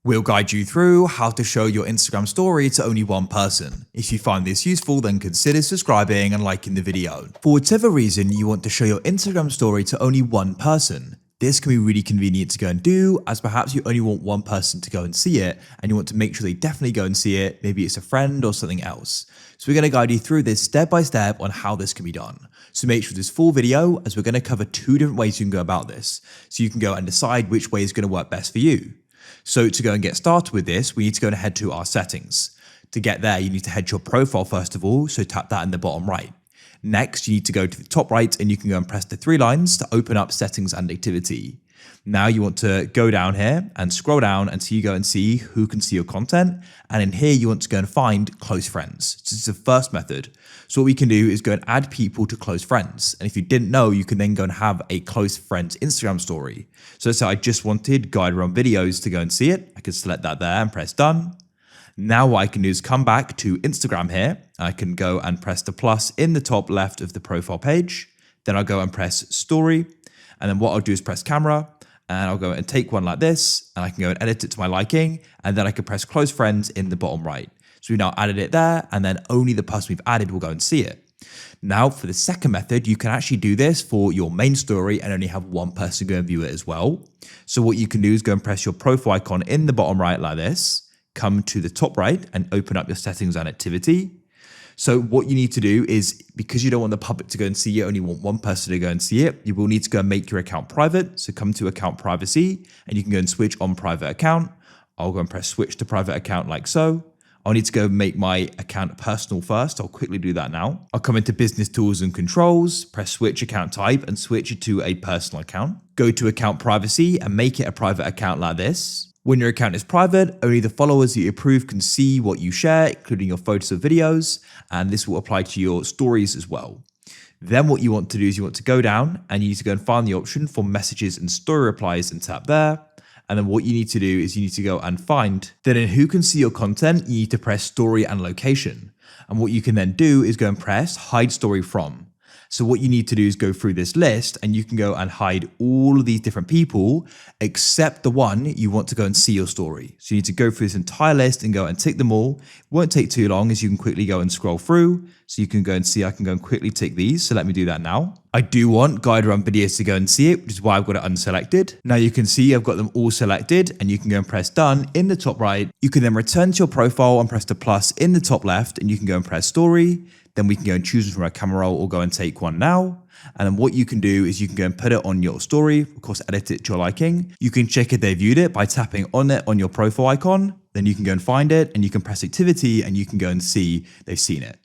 We'll guide you through how to show your Instagram story to only one person. If you find this useful, then consider subscribing and liking the video. For whatever reason you want to show your Instagram story to only one person, this can be really convenient to go and do, as perhaps you only want one person to go and see it and you want to make sure they definitely go and see it. Maybe it's a friend or something else. So we're going to guide you through this step by step on how this can be done. So make sure this full video, as we're going to cover 2 different ways you can go about this. So you can go and decide which way is going to work best for you. So to go and get started with this, we need to go and head to our settings. To get there, you need to head to your profile first of all, so tap that in the bottom right. Next, you need to go to the top right and you can go and press the 3 lines to open up settings and activity. Now you want to go down here and scroll down until you go and see who can see your content. And in here, you want to go and find close friends. So this is the first method. So what we can do is go and add people to close friends. And if you didn't know, you can then go and have a close friends Instagram story. So let's say I just wanted GuideRealm videos to go and see it. I can select that there and press done. Now what I can do is come back to Instagram here. I can go and press the plus in the top left of the profile page. Then I'll go and press story. And then what I'll do is press camera. And I'll go and take one like this, and I can go and edit it to my liking, and then I can press close friends in the bottom right. So we've now added it there, and then only the person we've added will go and see it. Now for the second method, you can actually do this for your main story and only have one person go and view it as well. So what you can do is go and press your profile icon in the bottom right like this, come to the top right and open up your settings and activity. So what you need to do is, because you don't want the public to go and see it, only want one person to go and see it, you will need to go and make your account private. So come to account privacy and you can go and switch on private account. I'll go and press switch to private account like so. I'll need to go make my account personal first. I'll quickly do that now. I'll come into business tools and controls, press switch account type and switch it to a personal account. Go to account privacy and make it a private account like this. When your account is private, only the followers that you approve can see what you share, including your photos or videos, and this will apply to your stories as well. Then what you want to do is you want to go down and you need to go and find the option for messages and story replies and tap there. And then what you need to do is you need to go and find, then in who can see your content, you need to press story and location. And what you can then do is go and press hide story from. So what you need to do is go through this list and you can go and hide all of these different people except the one you want to go and see your story. So you need to go through this entire list and go and tick them all. It won't take too long, as you can quickly go and scroll through. So you can go and see, I can go and quickly tick these. So let me do that now. I do want GuideRealm videos to go and see it, which is why I've got it unselected. Now you can see I've got them all selected and you can go and press done in the top right. You can then return to your profile and press the plus in the top left and you can go and press story. Then we can go and choose from a camera roll or go and take one now. And then what you can do is you can go and put it on your story, of course, edit it to your liking. You can check if they viewed it by tapping on it on your profile icon. Then you can go and find it and you can press activity and you can go and see they've seen it.